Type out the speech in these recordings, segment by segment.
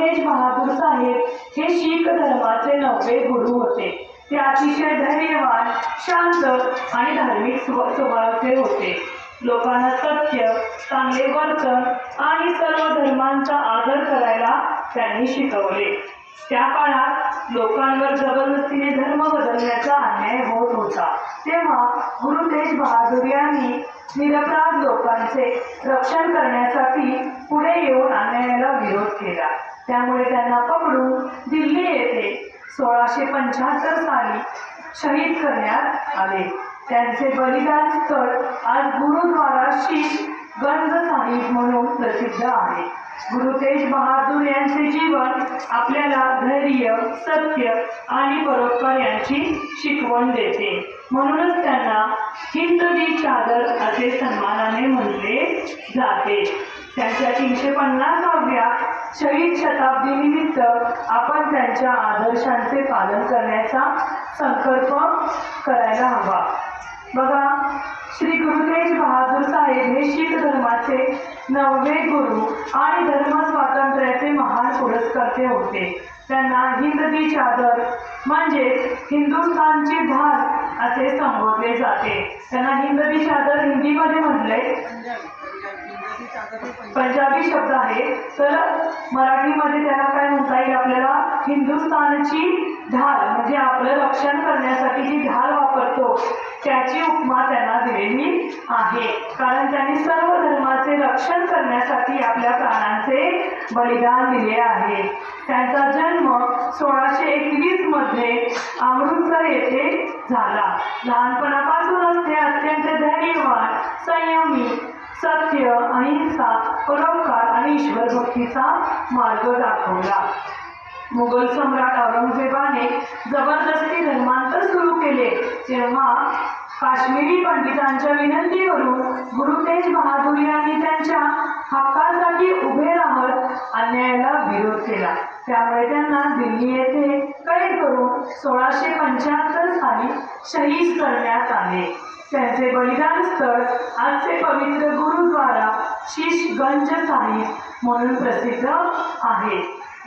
तेज बहादूर साहेब हे शीख धर्माचे 9वे गुरु होते. ते अतिशय धैर्यवान, शांत आणि धार्मिक स्वभावाचे होते. लोकांना सत्य, चांगले वर्तन आणि सर्व धर्मांचा आदर करायला त्यांनी शिकवले. त्या काळात लोकांवर जबरदस्तीने धर्म बदलण्याचा अन्याय होत होता. तेव्हा गुरु तेज बहादूर यांनी निरपराध लोकांचे रक्षण करण्यासाठी पुढे येऊन अन्यायाला विरोध केला. त्यामुळे त्यांना पकडून दिल्ली येथे 1675 साली शहीद करण्यात आले. त्यांचे बलिदान स्थळ आज गुरुद्वारा शीख गंज साहिब म्हणून प्रसिद्ध आहे. गुरु तेज बहादूर यांचे जीवन आपल्याला धैर्य, सत्य आणि परोपकार यांची शिकवण देते. म्हणूनच त्यांना हिंद की चादर असे सन्मानाने म्हटले जाते. त्यांच्या 350व्या शहीद शताब्दी निमित्त आपण त्यांच्या आदर्शांचे पालन करण्याचा संकल्प करायला हवा. बघा, श्री गुरु तेज बहादूर साहेब हे शीख धर्माचे 9वे गुरु आणि धर्म स्वातंत्र्याचे महान पुरस्कर्ते होते. त्यांना हिंद की चादर म्हणजे हिंदुस्थानची ढाल असे संबोधले जाते. त्यांना हिंद की चादर हिंदीमध्ये म्हटले पंजाबी शब्द आहे, तर मराठीमध्ये त्याला काय म्हणता येईल आपल्याला, हिंदुस्थानची ढाल म्हणजे आपलं रक्षण करण्यासाठी जी ढाल वापरतो त्याची उपमा त्यांना दिलेली आहे. कारण त्यांनी सर्व धर्माचे रक्षण करण्यासाठी आपल्या प्राणांचे बलिदान दिले आहे. त्यांचा जन्म 1621 मध्ये अमृतसर येथे झाला. लहानपणापासूनच ते अत्यंत धैर्यवान, संयमी, सत्य, अहिंसा, परोपकार आणि ईश्वर भक्तीचा मार्ग दाखवला. मुघल सम्राट औरंगजेबाने जबरदस्ती धर्मांतर सुरू केले तेव्हा काश्मीरी पंडितांच्या विनंतीवरून गुरु तेज बहादूर यांनी त्यांच्या हक्कासाठी उभे राहत अन्यायाला विरोध केला. त्यामुळे त्यांना दिल्ली येथे कैद करून 1675 साली शहीद करण्यात आले. त्यांचे बलिदान स्थळ आजचे पवित्र गुरुद्वारा शीश गंज साहिब म्हणून प्रसिद्ध आहे.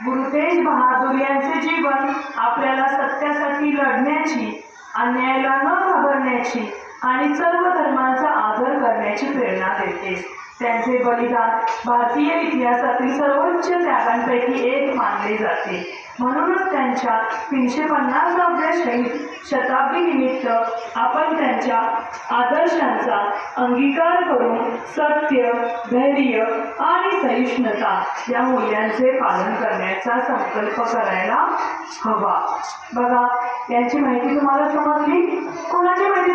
गुरु तेज बहादूर यांचे जीवन आपल्याला सत्यासाठी लढण्याची, अन्यायाला न घाबरण्याची आणि सर्व धर्मांचा आदर करण्याची प्रेरणा देते. त्यांचे बलिदान भारतीय इतिहासातील सर्वोच्च त्यागांपैकी एक मानले जाते. म्हणूनच त्यांच्या 350व्या शहीद शताब्दी निमित्त आपण त्यांच्या आदर्शांचा अंगीकार करून सत्य, धैर्य आणि सहिष्णुता या मूल्यांचे पालन करण्याचा संकल्प करायला हवा. बघा, यांची माहिती तुम्हाला समजली? कोणाची माहिती